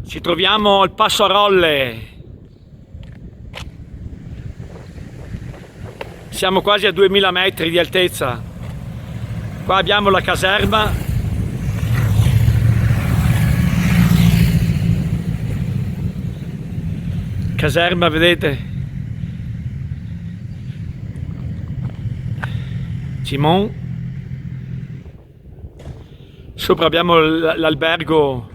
Ci troviamo al Passo a Rolle. Siamo quasi a 2000 metri di altezza. Qua abbiamo la caserma. Caserma, vedete? Cimon. Sopra abbiamo l'albergo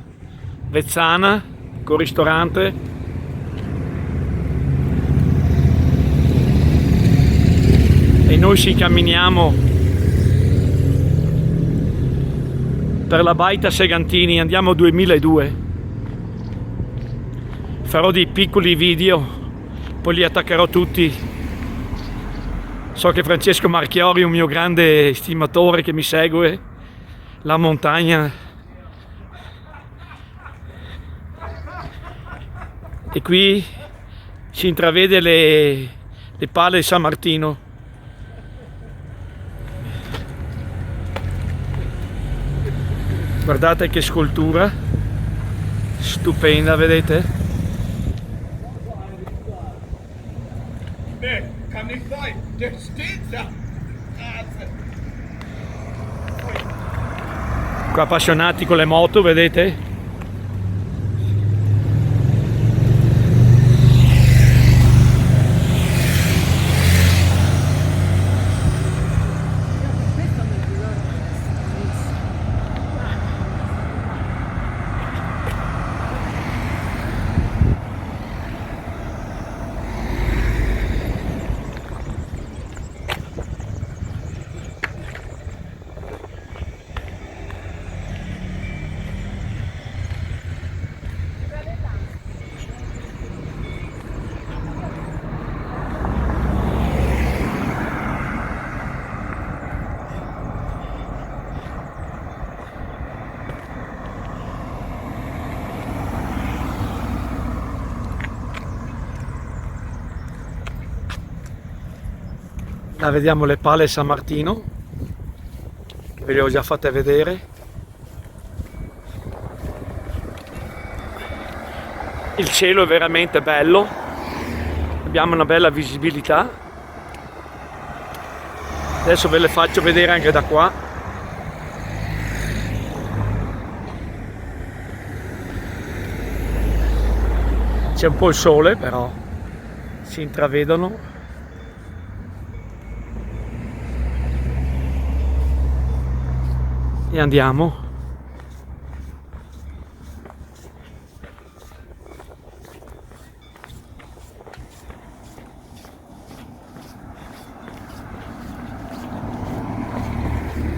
Vezzana con ristorante. E noi ci incamminiamo per la baita Segantini, andiamo a 2002. Farò dei piccoli video, poi li attaccherò tutti. So che Francesco Marchiori è un mio grande stimatore che mi segue, la montagna. E qui si intravede le pale di San Martino. Guardate che scultura stupenda, vedete? Kan ni fly? Det steht Qua appassionati con le moto, vedete? Là vediamo le pale San Martino, che ve le ho già fatte vedere. Il cielo è veramente bello, abbiamo una bella visibilità. Adesso ve le faccio vedere anche da qua. C'è un po' il sole, però si intravedono. E andiamo.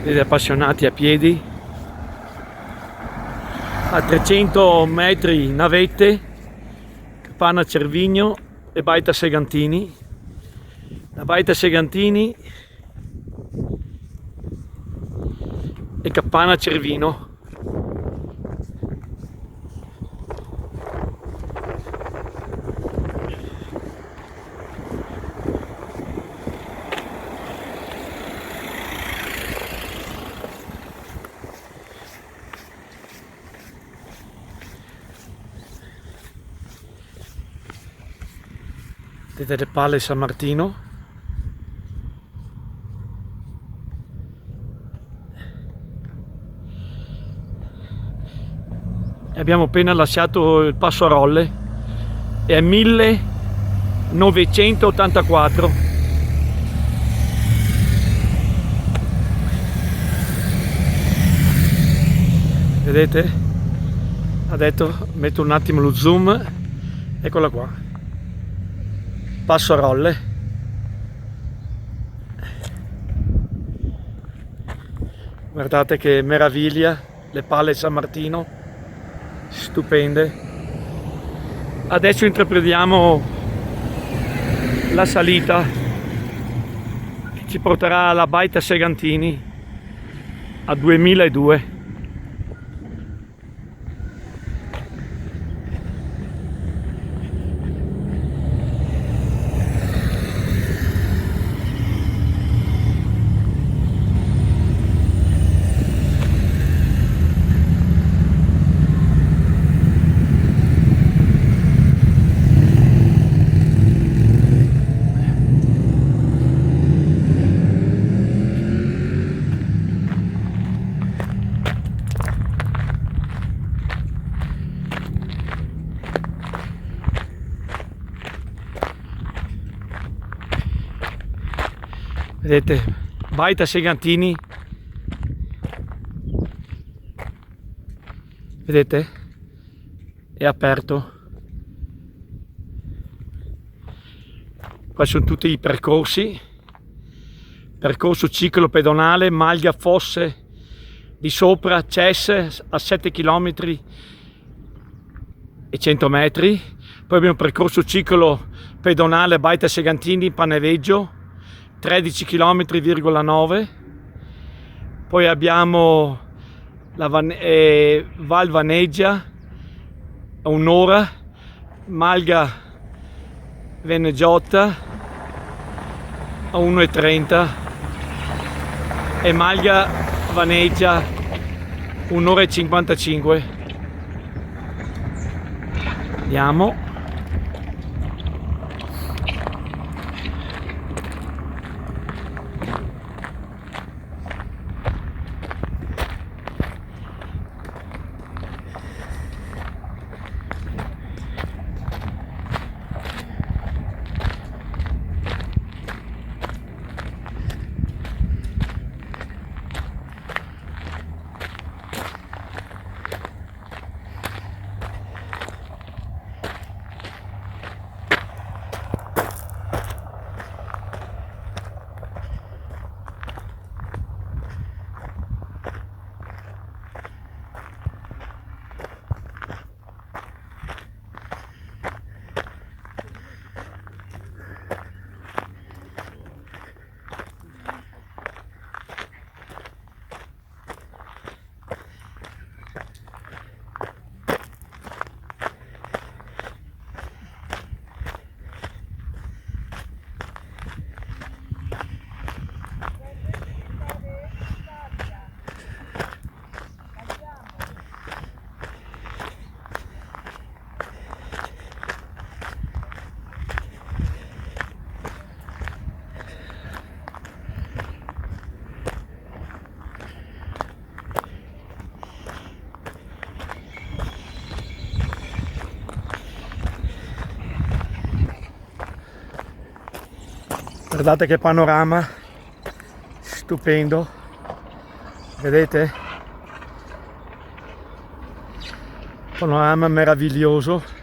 Vedete, appassionati a piedi. A 300 metri navette, Capanna Cervigno e baita Segantini. La baita Segantini e Capanna Cervino. Vedete le pale San Martino. Abbiamo appena lasciato il Passo a Rolle, è 1984. Vedete? Adesso metto un attimo lo zoom, eccola qua, Passo a Rolle. Guardate che meraviglia, le pale San Martino. Stupende. Adesso intraprendiamo la salita che ci porterà alla baita Segantini a 2002. Vedete, Baita Segantini, vedete, è aperto. Qua sono tutti i percorsi, percorso ciclo pedonale, Maglia Fosse di sopra, Cesse a 7 km e 100 metri, poi abbiamo percorso ciclo pedonale Baita Segantini, Paneveggio, 13 km,9, poi abbiamo la Val Vaneggia a un'ora, Malga Venegiotta a 1,30 e Malga Vaneggia 1 ora e 55. Andiamo. Guardate che panorama stupendo, vedete? Panorama meraviglioso.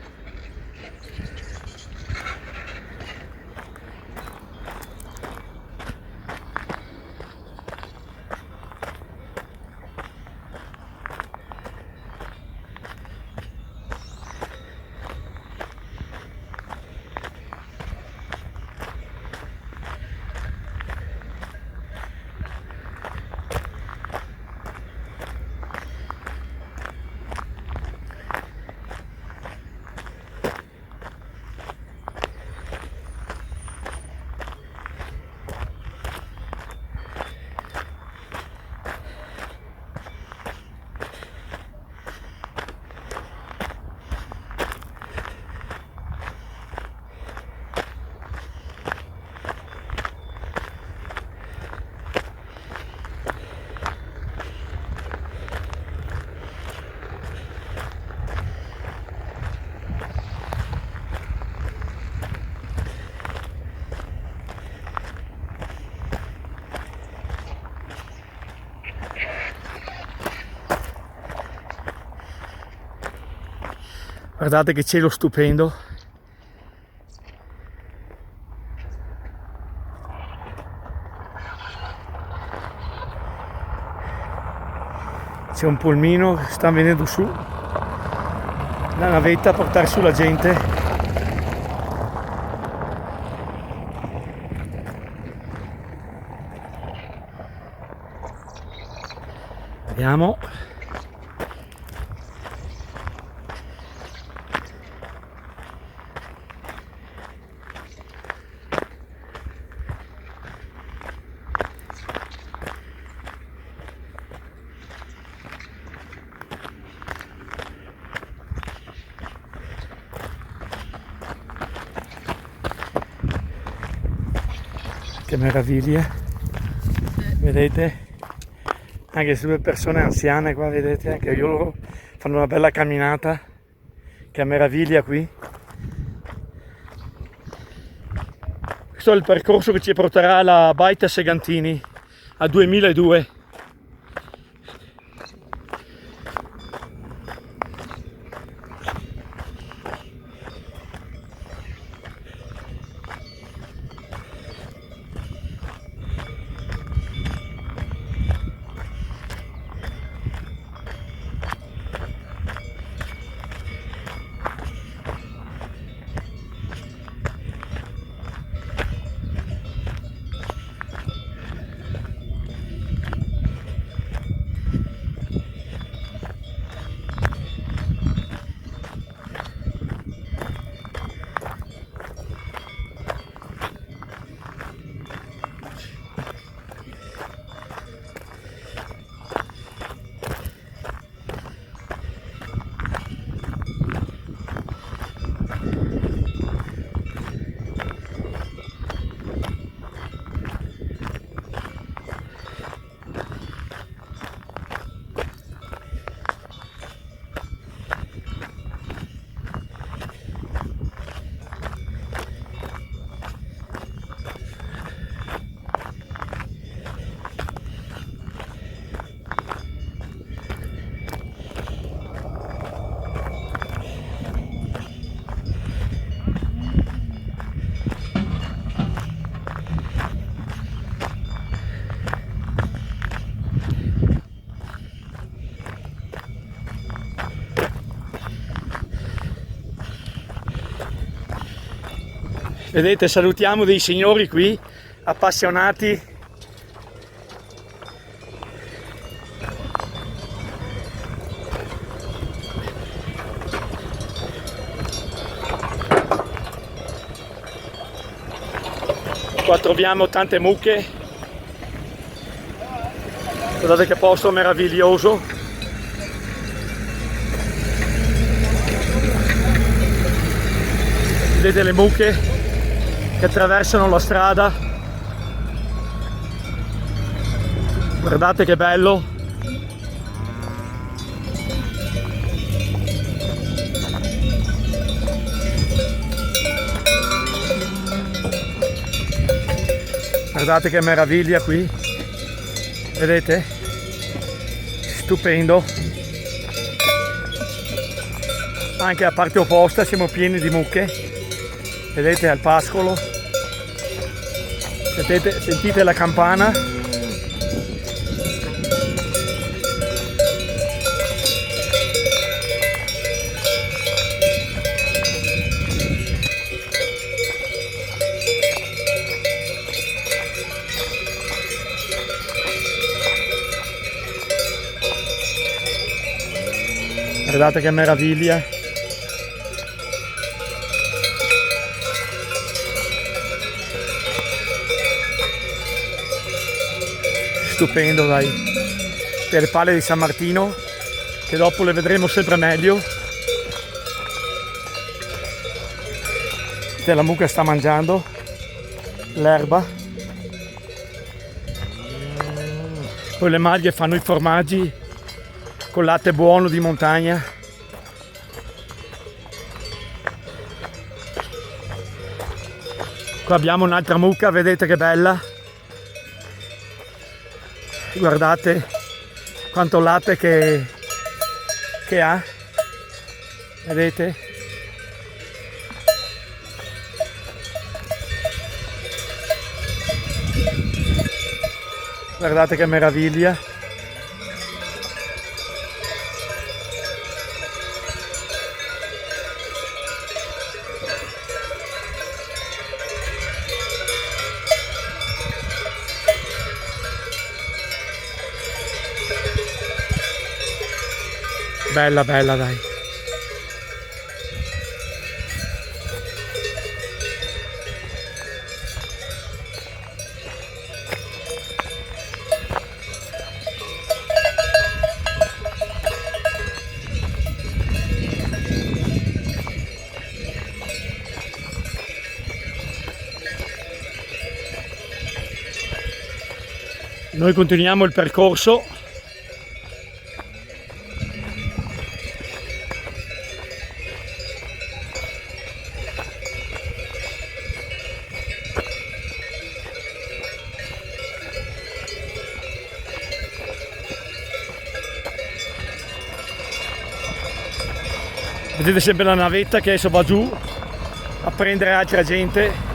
Guardate che cielo stupendo. C'è un pulmino che sta venendo su, la navetta a portare su la gente. Vediamo. Che meraviglia, vedete? Anche se due persone anziane qua, vedete? Anche loro fanno una bella camminata. Che meraviglia qui. questo è il percorso che ci porterà alla Baita Segantini a 2002. Vedete, salutiamo dei signori qui appassionati qua. Troviamo tante mucche, guardate che posto meraviglioso. Vedete le mucche che attraversano la strada, guardate che bello. Guardate che meraviglia qui, vedete? Stupendo. Anche a parte opposta siamo pieni di mucche. Vedete al pascolo, sentite la campana. Guardate che meraviglia. Stupendo, dai, per le pale di San Martino, che dopo le vedremo sempre meglio. La mucca sta mangiando l'erba. Poi le maglie fanno i formaggi con latte buono di montagna. Qua abbiamo un'altra mucca, vedete che bella. Guardate quanto latte che ha, vedete? Guardate che meraviglia. Bella, bella, dai. Noi continuiamo il percorso. Vedete sempre la navetta che adesso va giù a prendere altra gente.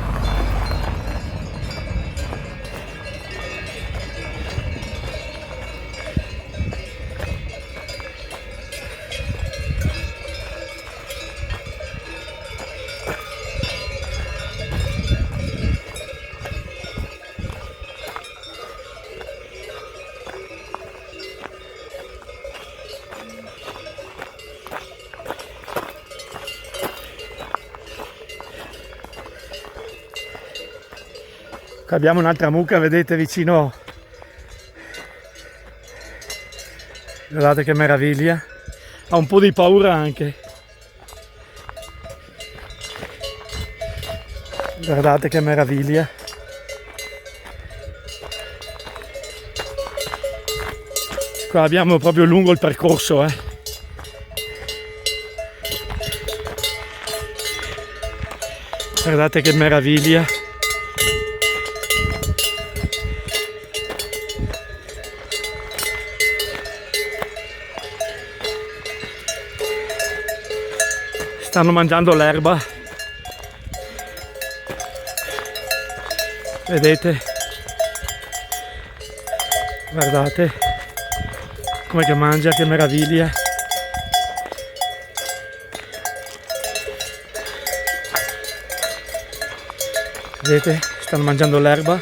Qua abbiamo un'altra mucca, vedete, vicino. Guardate che meraviglia. Ha un po' di paura anche. Guardate che meraviglia. Qua abbiamo proprio lungo il percorso, Guardate che meraviglia. Stanno mangiando l'erba, vedete, guardate come che mangia, che meraviglia. Vedete, stanno mangiando l'erba.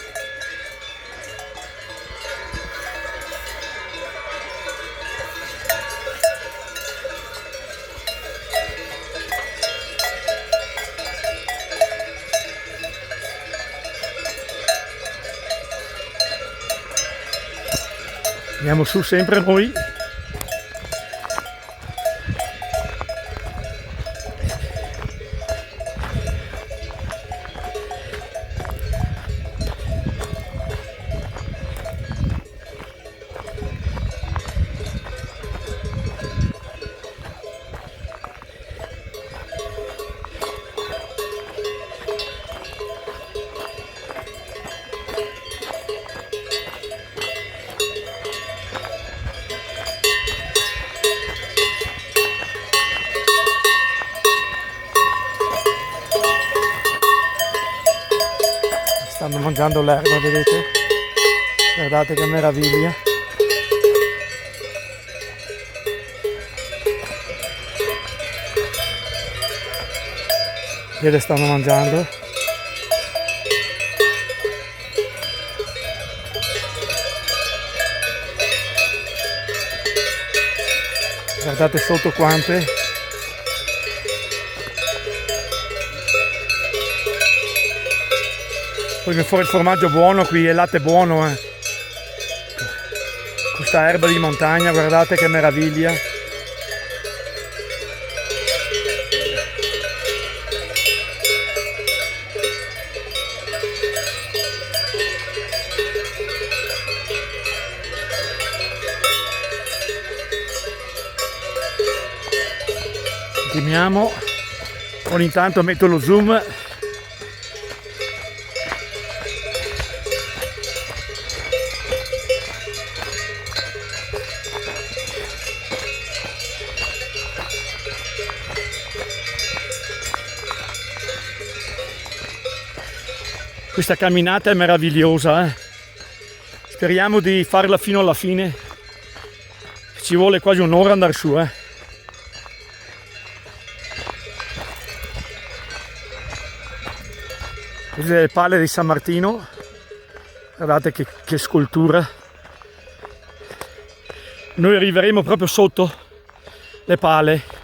Andiamo su sempre noi. Stanno mangiando l'erba, vedete? Guardate che meraviglia. Vedete, stanno mangiando. Guardate sotto quante. Poi viene fuori il formaggio buono qui, il latte buono, Questa erba di montagna, guardate che meraviglia. Continuiamo. Ogni tanto metto lo zoom. Questa camminata è meravigliosa, Speriamo di farla fino alla fine. Ci vuole quasi un'ora andare su, Vedete le pale di San Martino, guardate che scultura. Noi arriveremo proprio sotto le pale.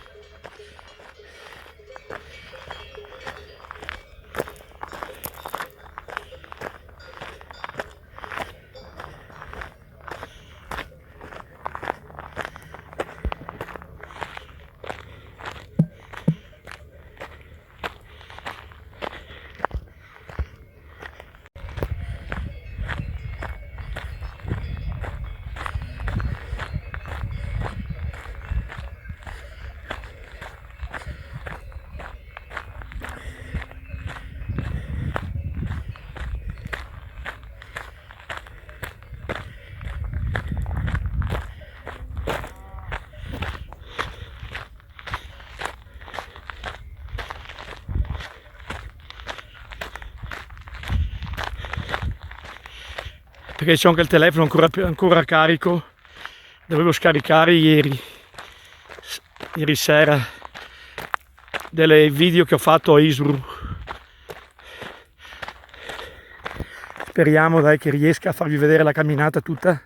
perché c'è anche il telefono ancora carico. Dovevo scaricare ieri sera delle video che ho fatto a Isru. Speriamo dai che riesca a farvi vedere la camminata tutta,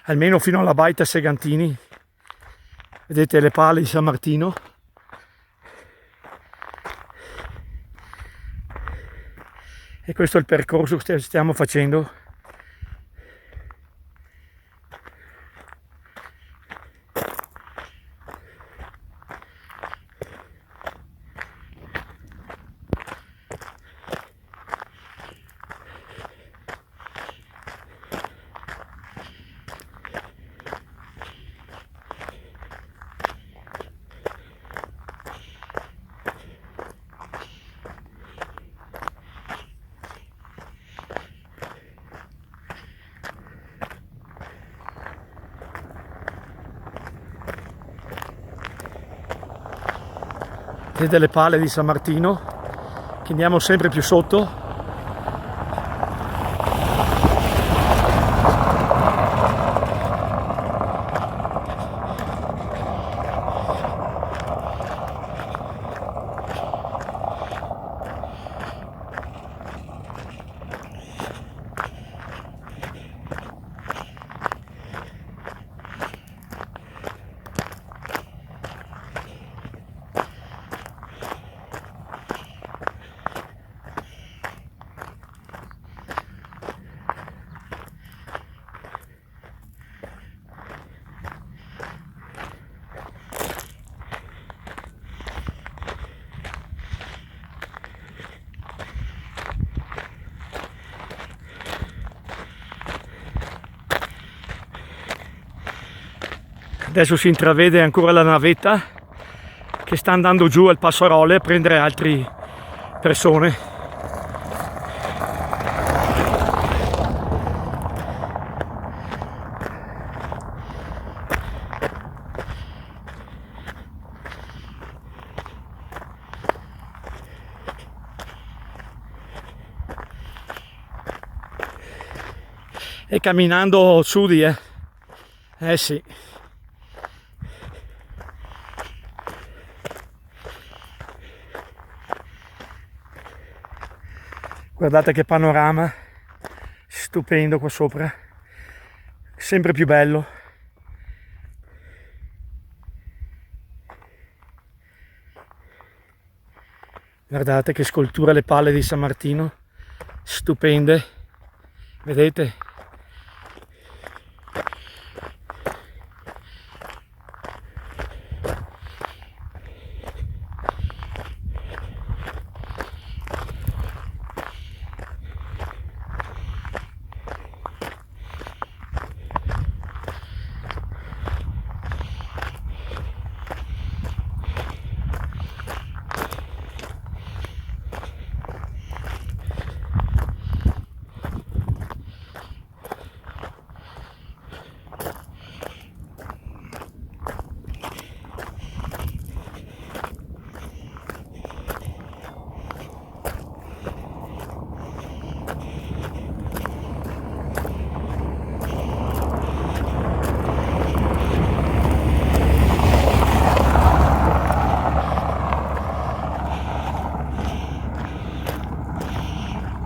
almeno fino alla baita Segantini. Vedete le pale di San Martino. E questo è il percorso che stiamo facendo. Vedete le pale di San Martino che andiamo sempre più sotto. Adesso si intravede ancora la navetta che sta andando giù al Passarole a prendere altre persone. E camminando su di sì. Guardate che panorama stupendo qua sopra, sempre più bello. Guardate che scultura, le palle di San Martino, stupende, vedete?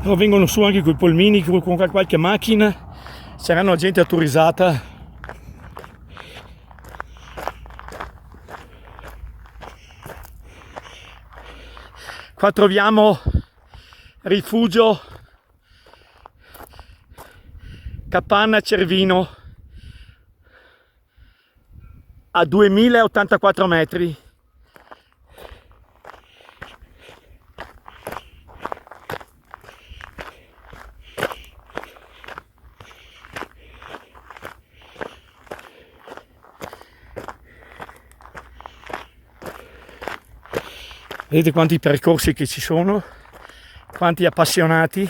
Però vengono su anche coi polmini, con qualche macchina, saranno gente autorizzata. Qua troviamo rifugio Capanna Cervino a 2084 metri. Vedete quanti percorsi che ci sono, quanti appassionati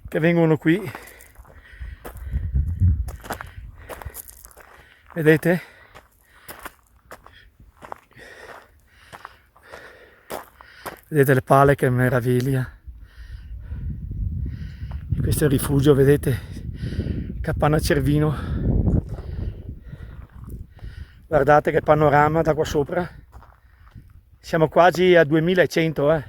che vengono qui. Vedete? Vedete le pale, che meraviglia. Questo è il rifugio, vedete, Capanna Cervino. Guardate che panorama da qua sopra. Siamo quasi a 2100,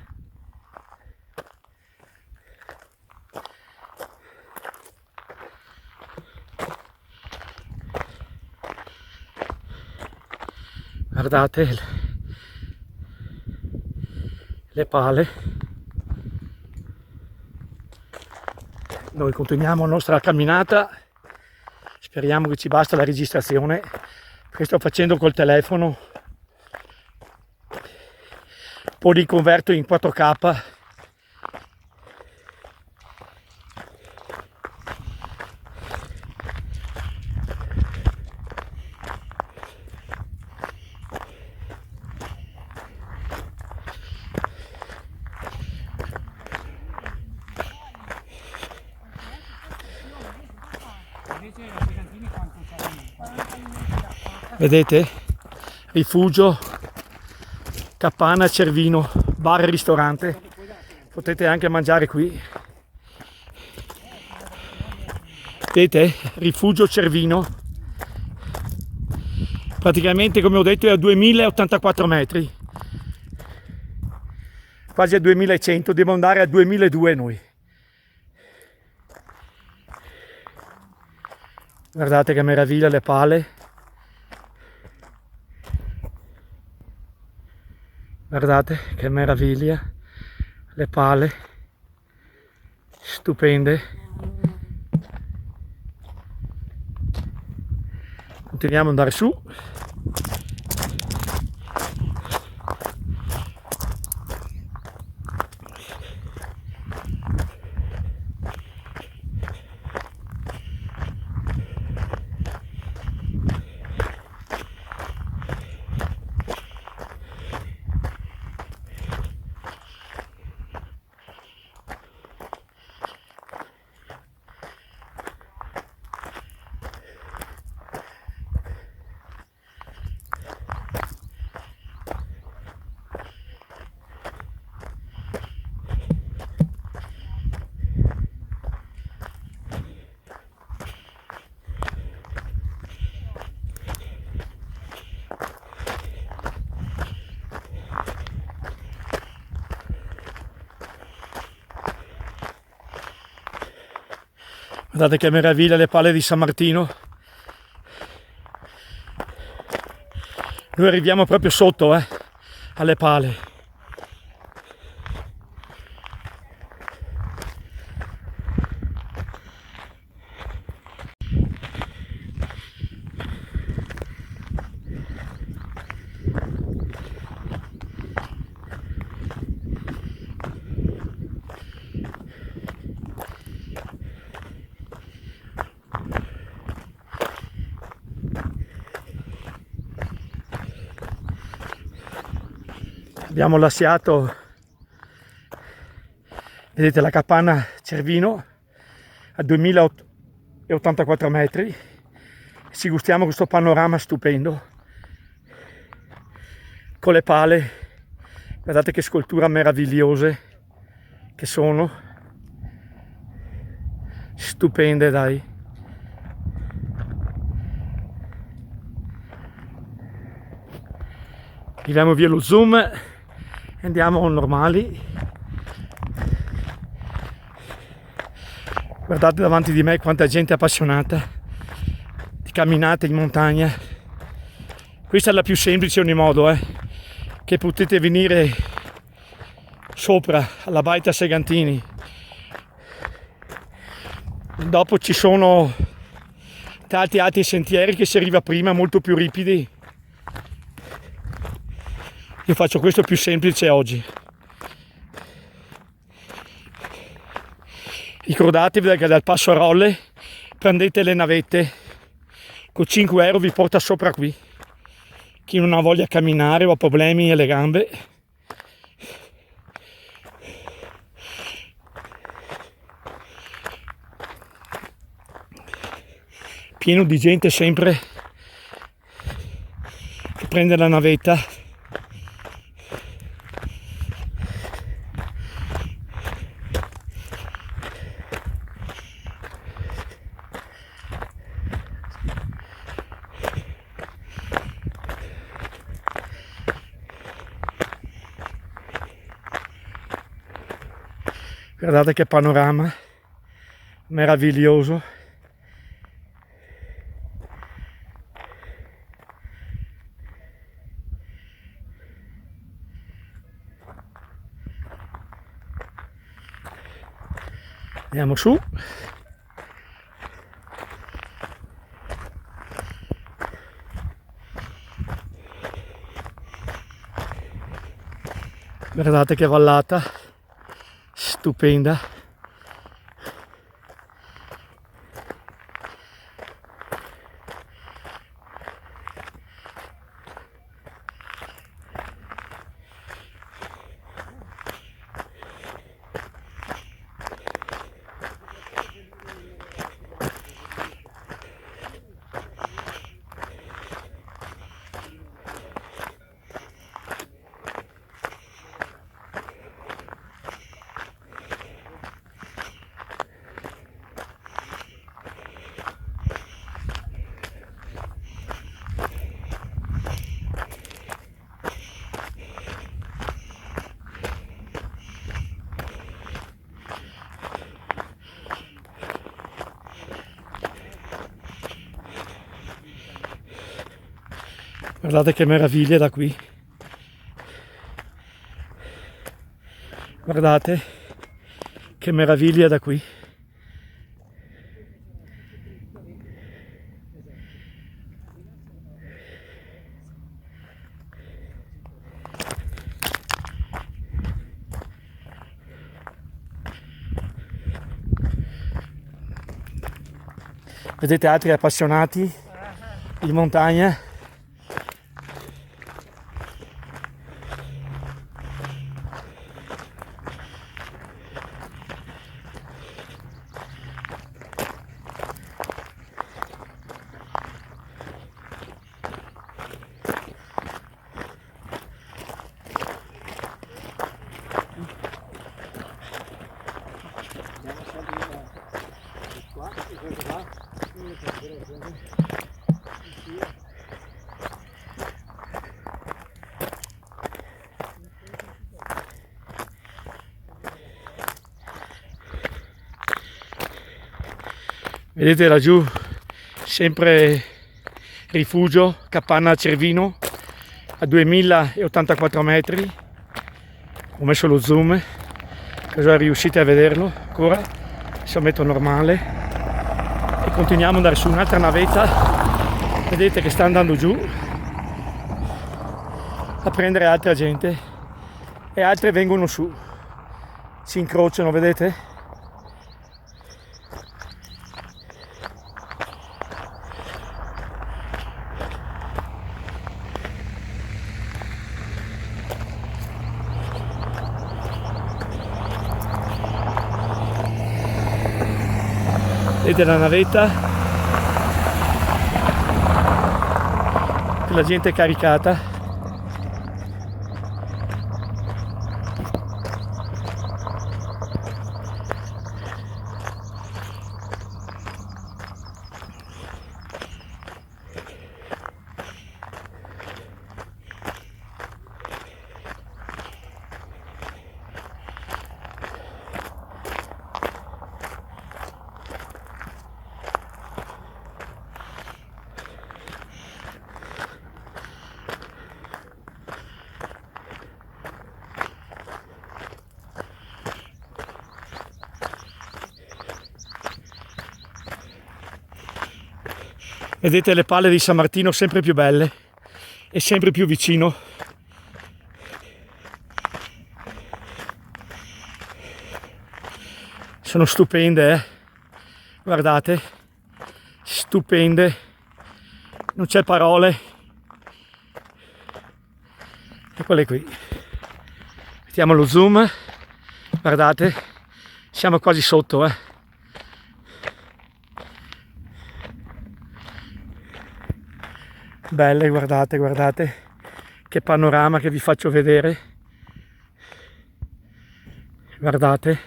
Guardate le pale. Noi continuiamo la nostra camminata, speriamo che ci basta la registrazione, perché sto facendo col telefono, poi li converto in 4K. Vedete? Rifugio Capanna Cervino, bar e ristorante, potete anche mangiare qui. Vedete? Rifugio Cervino, praticamente, come ho detto, è a 2084 metri, quasi a 2100, devo andare a 2002 noi. Guardate che meraviglia le pale. Guardate che meraviglia le pale, stupende. Continuiamo ad andare su. Guardate che meraviglia le pale di San Martino. Noi arriviamo proprio sotto, alle pale. Abbiamo lasciato, vedete, la Capanna Cervino a 2084 metri. Ci gustiamo questo panorama stupendo con le pale. Guardate che sculture meravigliose che sono, stupende, dai. Tiriamo via lo zoom e andiamo normali. Guardate davanti di me quanta gente appassionata di camminate in montagna. Questa è la più semplice in ogni modo, che potete venire sopra alla Baita Segantini. Dopo ci sono tanti altri sentieri che si arriva prima, molto più ripidi. Io faccio questo più semplice oggi. Ricordatevi che dal Passo a Rolle prendete le navette, con 5 euro vi porta sopra qui. Chi non ha voglia di camminare o ha problemi alle gambe, pieno di gente sempre che prende la navetta. Guardate che panorama meraviglioso. Andiamo su. Guardate che vallata stupenda. Guardate che meraviglia da qui. Guardate che meraviglia da qui. Vedete altri appassionati di montagna? Vedete laggiù sempre rifugio Capanna Cervino a 2084 metri. Ho messo lo zoom, così riuscite a vederlo ancora. Adesso metto normale e continuiamo ad andare su un'altra navetta. Vedete che sta andando giù a prendere altra gente e altre vengono su, si incrociano, vedete? Vedete la navetta, la gente è caricata. Vedete le palle di San Martino sempre più belle e sempre più vicino. Sono stupende, guardate, stupende, non c'è parole. Eccole qui, mettiamo lo zoom, guardate, siamo quasi sotto, Belle, guardate, guardate che panorama che vi faccio vedere, guardate.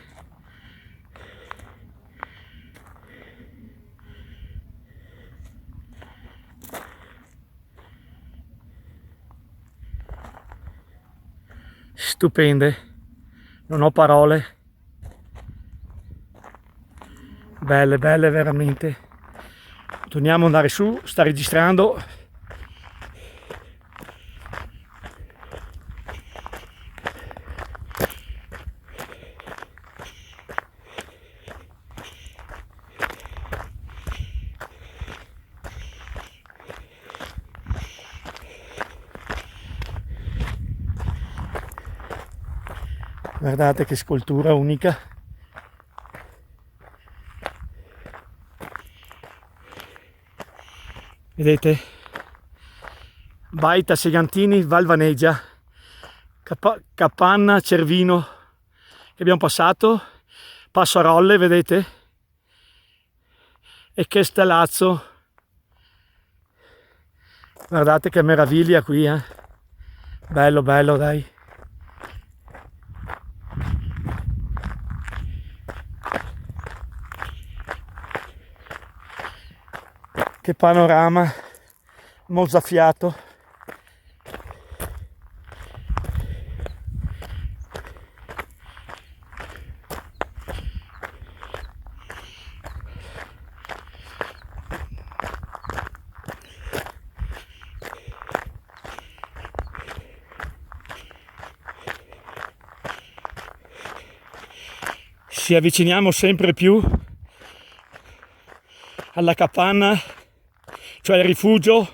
Stupende, non ho parole. Belle, belle veramente. Torniamo ad andare su, sta registrando. Guardate che scultura unica. Vedete? Baita Segantini, Valvaneggia, Capanna, Cervino che abbiamo passato, Passo a Rolle, vedete? E Castellazzo. Guardate che meraviglia qui, eh? Bello, bello, dai. Che panorama mozzafiato. Ci avviciniamo sempre più alla capanna, cioè il rifugio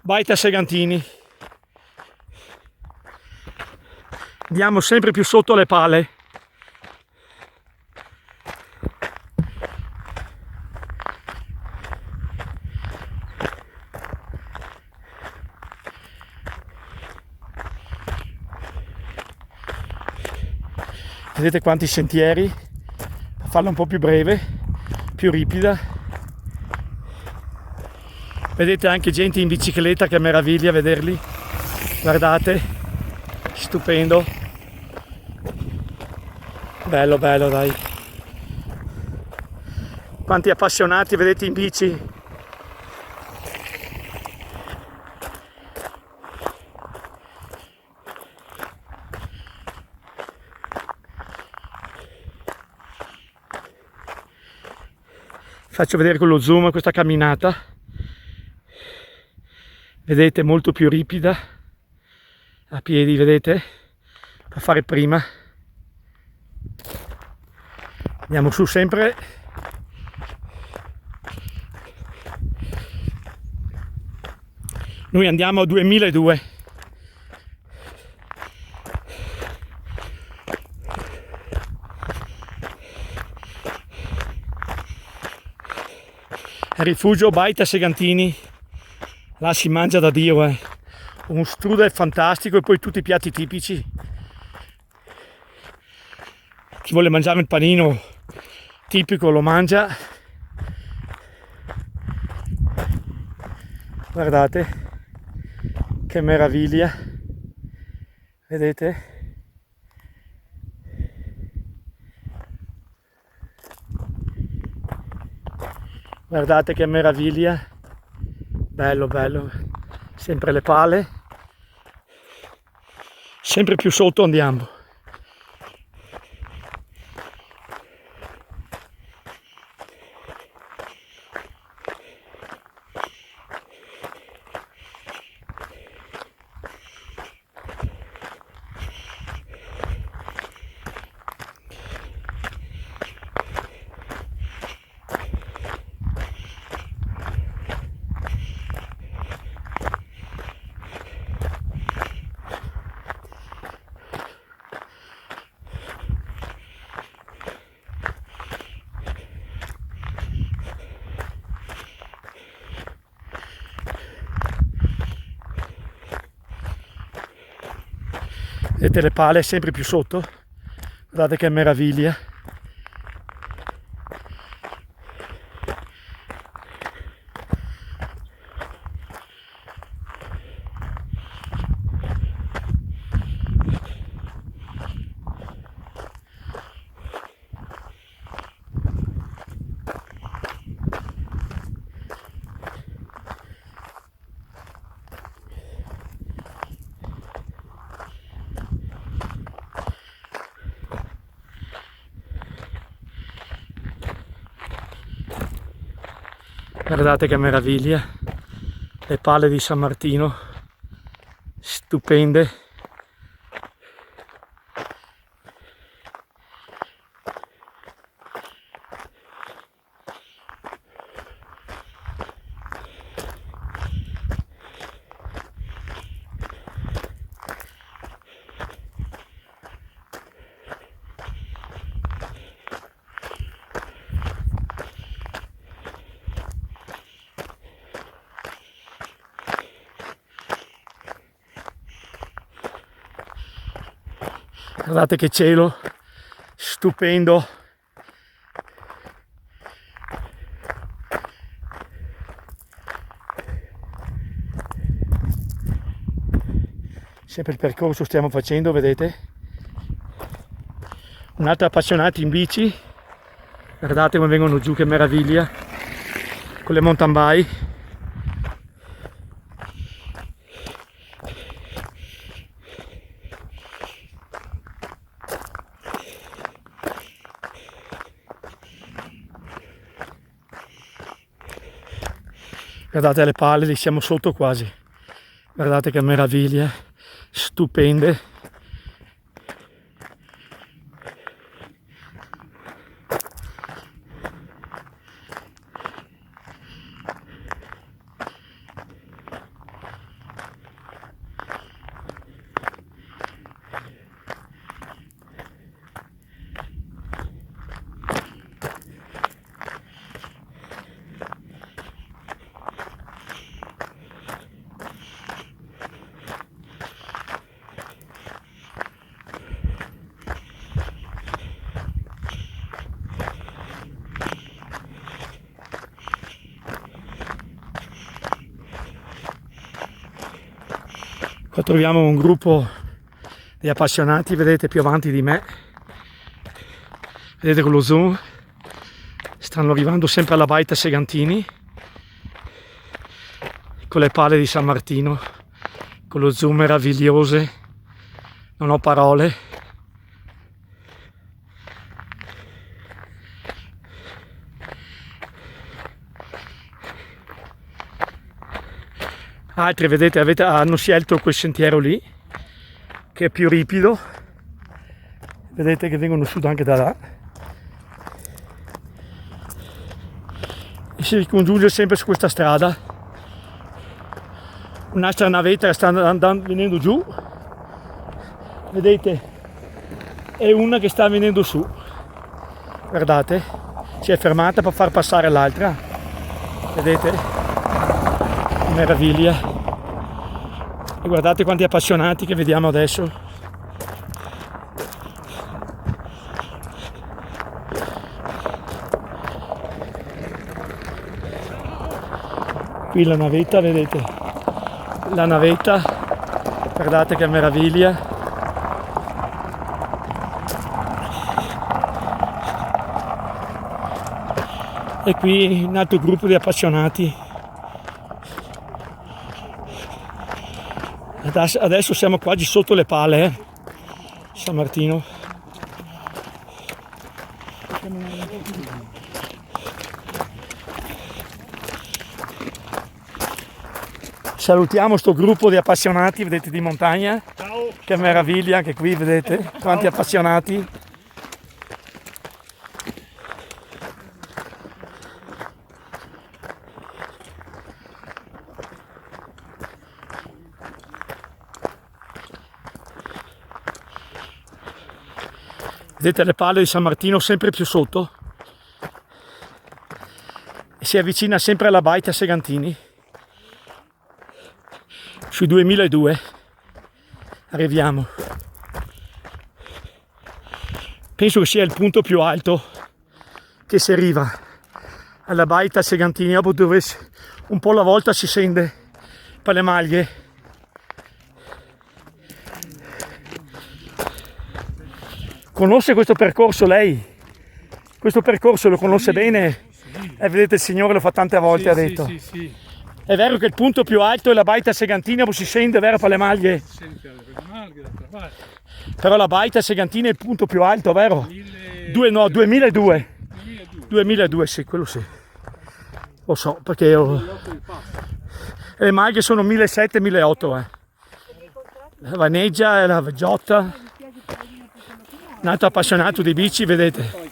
Baita Segantini. Andiamo sempre più sotto le pale. Vedete quanti sentieri, a farla un po' più breve, più ripida. Vedete anche gente in bicicletta, che meraviglia vederli. Guardate, stupendo. Bello, bello, dai. Quanti appassionati, vedete, in bici. Faccio vedere con lo zoom questa camminata. Vedete, molto più ripida. A piedi, vedete? Per fare prima. Andiamo su sempre. Noi andiamo a 2002. Rifugio Baita Segantini, là si mangia da Dio, un strudel fantastico e poi tutti i piatti tipici. Chi vuole mangiare il panino tipico lo mangia. Guardate che meraviglia, vedete? Guardate che meraviglia, bello, bello, sempre le pale, sempre più sotto andiamo. Vedete le pale sempre più sotto? Guardate che meraviglia. Guardate che meraviglia, le pale di San Martino, stupende. Guardate che cielo, stupendo. Sempre il percorso stiamo facendo, vedete? Un altro appassionato in bici. Guardate come vengono giù, che meraviglia. Con le mountain bike. Guardate le pale, li siamo sotto quasi. Guardate che meraviglia, stupende. Qua troviamo un gruppo di appassionati, vedete, più avanti di me. Vedete con lo zoom, stanno arrivando sempre alla baita Segantini, con le pale di San Martino, con lo zoom meravigliose, non ho parole. Altri, vedete, hanno scelto quel sentiero lì, che è più ripido. Vedete che vengono su anche da là. E si ricongiunge sempre su questa strada. Un'altra navetta sta venendo giù. Vedete? E una che sta venendo su. Guardate, si è fermata per far passare l'altra. Vedete? Meraviglia. E guardate quanti appassionati che vediamo adesso. Qui la navetta, vedete? La navetta, guardate che meraviglia. E qui un altro gruppo di appassionati. Adesso siamo quasi sotto le pale, San Martino. Salutiamo sto gruppo di appassionati, vedete, di montagna. Ciao. Che meraviglia, anche qui vedete quanti appassionati. Vedete le pale di San Martino sempre più sotto e si avvicina sempre alla baita Segantini. Sui 2002 arriviamo. Penso che sia il punto più alto che si arriva alla baita Segantini, dopo dove un po' alla volta si scende per le maglie. Conosce questo percorso lei? Questo percorso lo conosce bene? E vedete, il Signore lo fa tante volte, ha detto. Sì. È vero che il punto più alto è la baita Segantina, dove si scende, vero, per le maglie? Però la baita Segantina è il punto più alto, vero? 2002. 2002, sì, quello sì. Lo so, perché le maglie sono 1.700-1.800. La vaneggia e la vegiotta. Un altro appassionato di bici, vedete.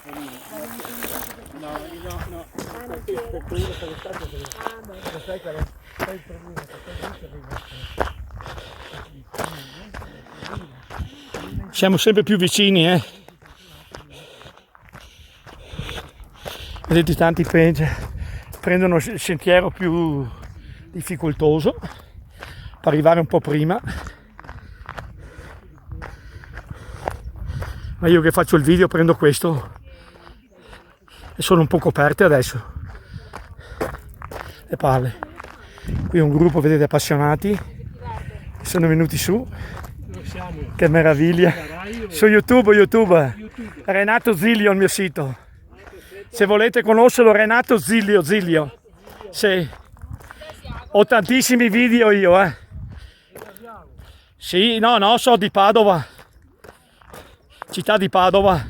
Siamo sempre più vicini, Vedete, tanti prendono il sentiero più difficoltoso per arrivare un po' prima. Ma io che faccio il video prendo questo e sono un po' coperte adesso le palle. Qui un gruppo, vedete, appassionati che sono venuti su. Che meraviglia! Su YouTube, Renato Zilio il mio sito. Se volete conoscerlo, Renato Zilio. Sì. Ho tantissimi video io, Sì, no, so di Padova. Città di Padova.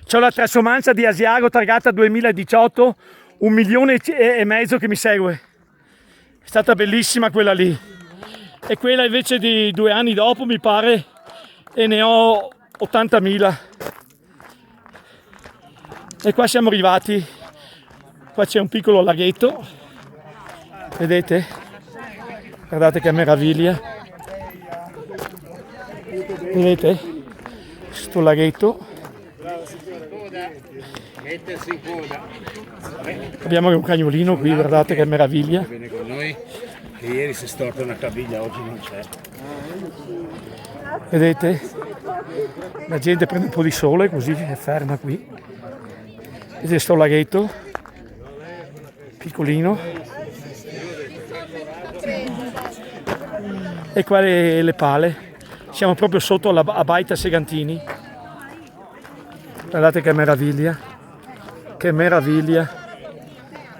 C'ho la transumanza di Asiago targata 2018, 1,5 milioni che mi segue. È stata bellissima quella lì. E quella invece di 2 anni dopo mi pare, e ne ho 80.000. E qua siamo arrivati. Qua c'è un piccolo laghetto. Vedete? Guardate che meraviglia. Vedete? Sto laghetto. Abbiamo un cagnolino qui, guardate che meraviglia. Viene con noi, che ieri si è storta una caviglia, oggi non c'è. Vedete? La gente prende un po' di sole, così è ferma qui. Vedete sto laghetto? Piccolino. E qua le pale. Siamo proprio sotto a Baita Segantini. Guardate che meraviglia. Che meraviglia.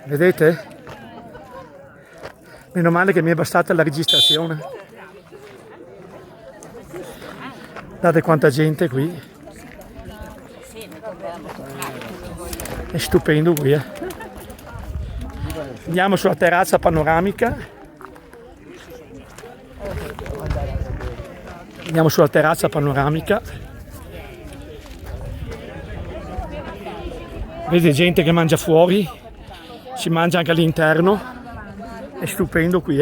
Vedete? Meno male che mi è bastata la registrazione. Guardate quanta gente qui. È stupendo qui, Andiamo sulla terrazza panoramica. Andiamo sulla terrazza panoramica. Vedete gente che mangia fuori, si mangia anche all'interno. È stupendo qui,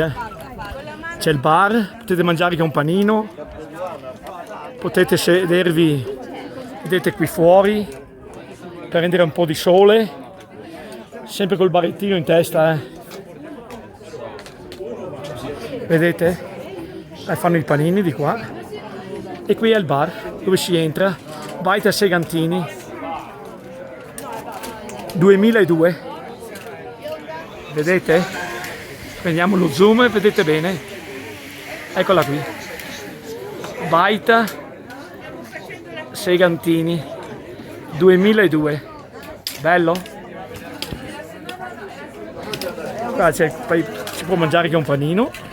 C'è il bar, potete mangiare con un panino, potete sedervi, vedete, qui fuori, per prendere un po' di sole, sempre col barettino in testa, Vedete? Fanno i panini di qua. E qui è il bar dove si entra, Baita Segantini, 2002. Vedete? Prendiamo lo zoom e vedete bene. Eccola qui. Baita Segantini, 2002. Bello? Qua si può mangiare che un panino.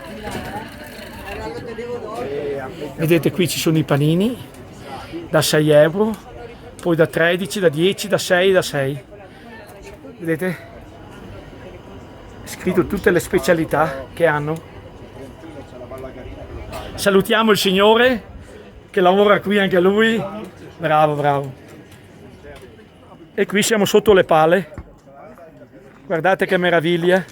Vedete, qui ci sono i panini da 6 euro, poi da 13, da 10, da 6, da 6. Vedete? È scritto tutte le specialità che hanno. Salutiamo il signore che lavora qui anche lui. Bravo. E qui siamo sotto le pale. Guardate che meraviglia.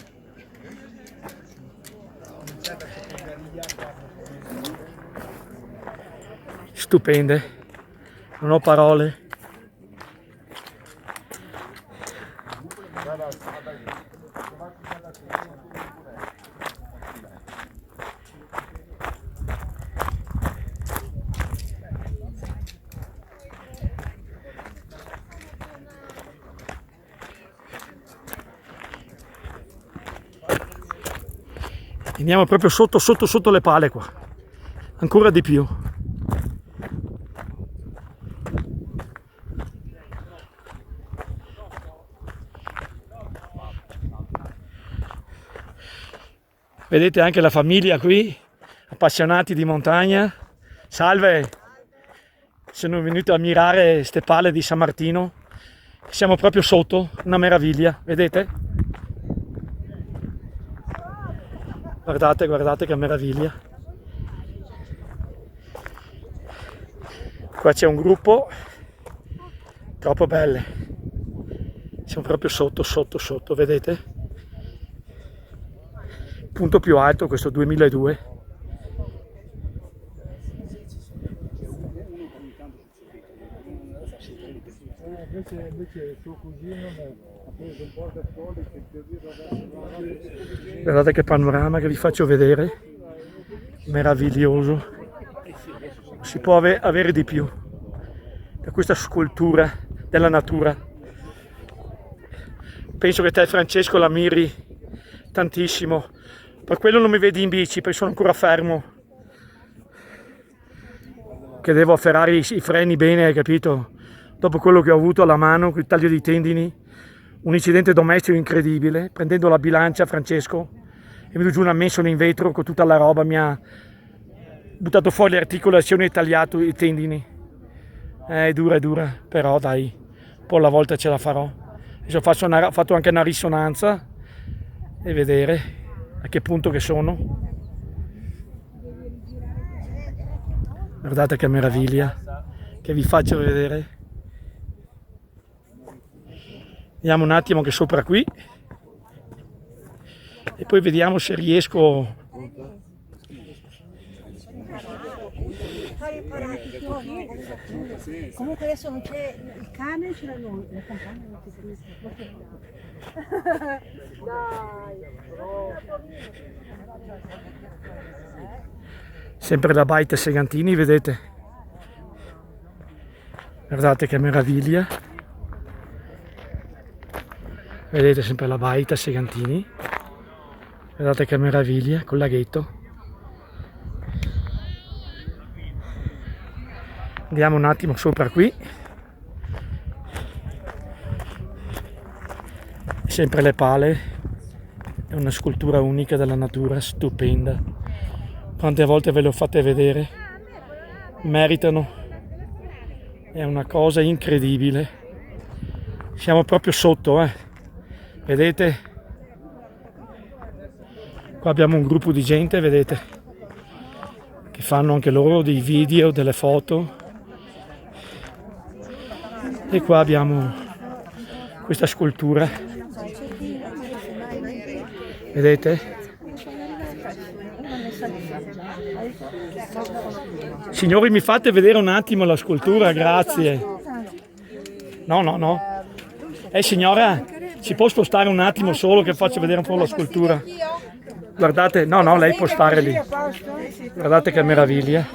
Stupende, non ho parole. Andiamo proprio sotto le pale qua, ancora di più. Vedete anche la famiglia qui, appassionati di montagna. Salve! Sono venuto a ammirare ste pale di San Martino. Siamo proprio sotto, una meraviglia, vedete? Guardate, guardate che meraviglia. Qua c'è un gruppo troppo belle. Siamo proprio sotto, vedete? Punto più alto, questo 2002. Invece suo cugino ha preso un po' da soli che Guardate che panorama che vi faccio vedere, meraviglioso, non si può avere di più da questa scultura della natura. Penso che te, Francesco, la miri tantissimo, per quello non mi vedi in bici, perché sono ancora fermo, che devo afferrare i freni bene, hai capito? Dopo quello che ho avuto alla mano, il taglio di tendini, un incidente domestico incredibile, prendendo la bilancia, Francesco è venuto giù una mensola in vetro con tutta la roba, mi ha buttato fuori le articolazioni e tagliato i tendini. È dura, però dai, un po' alla volta ce la farò. Adesso ho fatto anche una risonanza e vedere a che punto che sono. Guardate che meraviglia che vi faccio vedere. Vediamo un attimo che sopra qui e poi vediamo se riesco. Comunque adesso non c'è il cane, ce l'ha lui, la campagna non ti Sempre la baita Segantini, vedete? Guardate che meraviglia. Vedete sempre la baita Segantini. Guardate che meraviglia, col laghetto. Andiamo un attimo sopra qui. Sempre le pale. È una scultura unica della natura, stupenda. Quante volte ve le ho fatte vedere. Meritano. È una cosa incredibile. Siamo proprio sotto, Vedete? Qua abbiamo un gruppo di gente, vedete, che fanno anche loro dei video, delle foto. E qua abbiamo questa scultura. Vedete? Signori, mi fate vedere un attimo la scultura, grazie. No. Signora, si può spostare un attimo solo che faccio vedere un po' la scultura? Guardate, no, lei può stare lì. Guardate che meraviglia.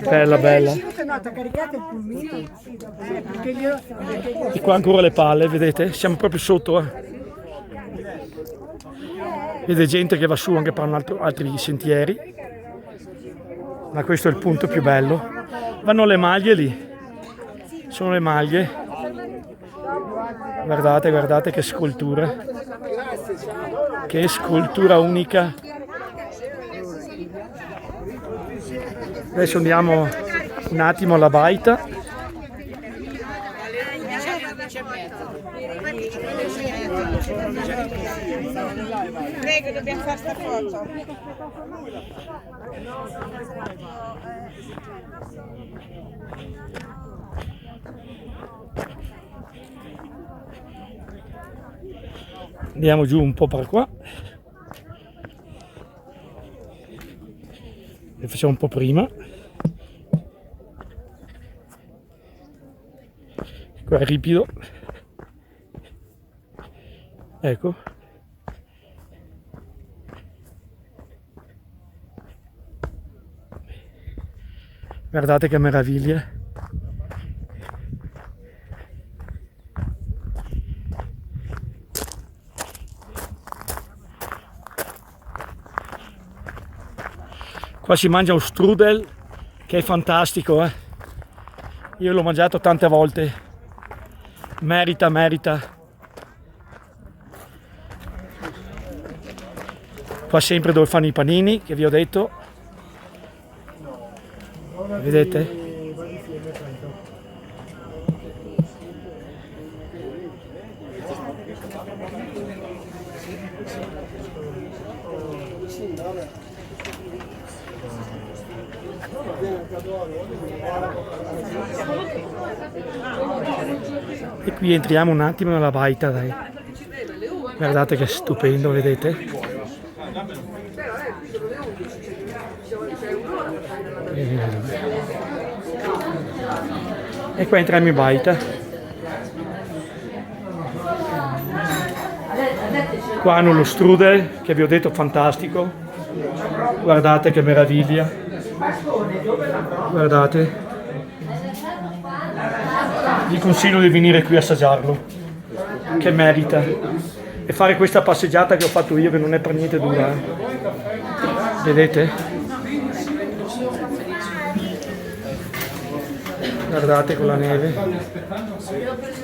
Bella. E qua ancora le palle, vedete? Siamo proprio sotto, Vede gente che va su anche per altri sentieri. Ma questo è il punto più bello. Vanno le maglie lì. Sono le maglie. Guardate che scultura. Che scultura unica. Adesso andiamo un attimo alla baita. Prego, dobbiamo fare sta foto. Andiamo giù un po' per qua. E facciamo un po' prima. Qua è ripido. Ecco. Guardate che meraviglia. Qua si mangia un strudel che è fantastico, Io l'ho mangiato tante volte. Merita. Qua sempre dove fanno i panini, che vi ho detto. Vedete? E qui entriamo un attimo nella baita, dai. Guardate che stupendo, vedete? E qua entriamo in baita. Qua hanno lo strudel, che vi ho detto fantastico. Guardate che meraviglia. Guardate. Vi consiglio di venire qui a assaggiarlo, che merita, e fare questa passeggiata che ho fatto io, che non è per niente dura. Vedete? Guardate con la neve,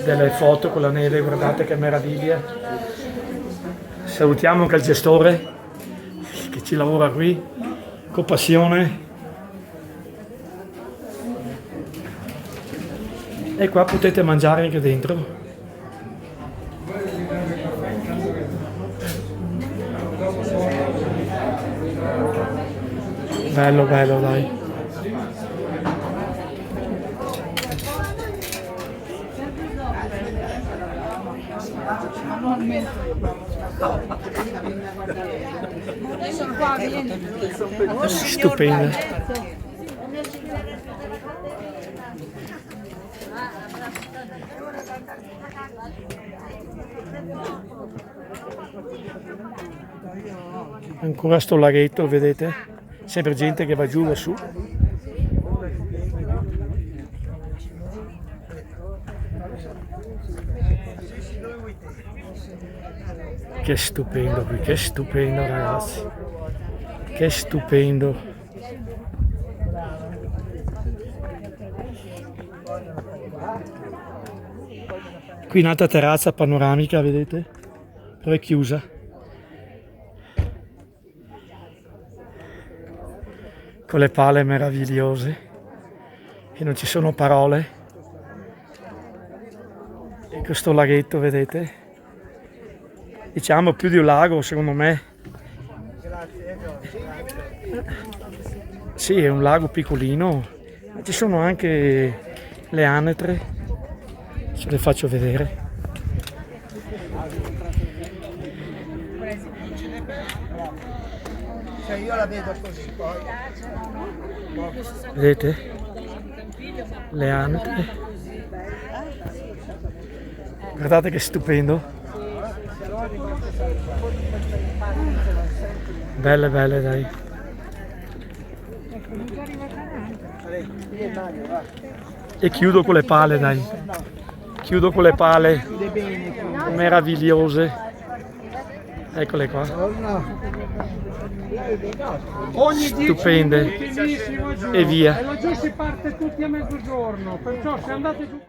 delle foto con la neve, guardate che meraviglia. Salutiamo anche il gestore che ci lavora qui con passione. E qua potete mangiare anche dentro. Bello, bello, dai. Stupenda. Ancora sto laghetto, vedete? Sempre gente che va giù, va su. Che stupendo qui, che stupendo ragazzi. Che stupendo. Qui un'altra terrazza panoramica, vedete? Però è chiusa. Con le pale meravigliose. E non ci sono parole. E questo laghetto, vedete? Diciamo più di un lago, secondo me. Sì, è un lago piccolino, ma ci sono anche le anetre, ce le faccio vedere. Cioè io la vedo così poi. Vedete? Le anetre. Guardate che stupendo. Belle, belle, dai. E chiudo con le pale, dai. Chiudo con le pale meravigliose. Eccole qua. Stupende. E via. E laggiù si parte tutti a mezzogiorno, perciò se andate giù...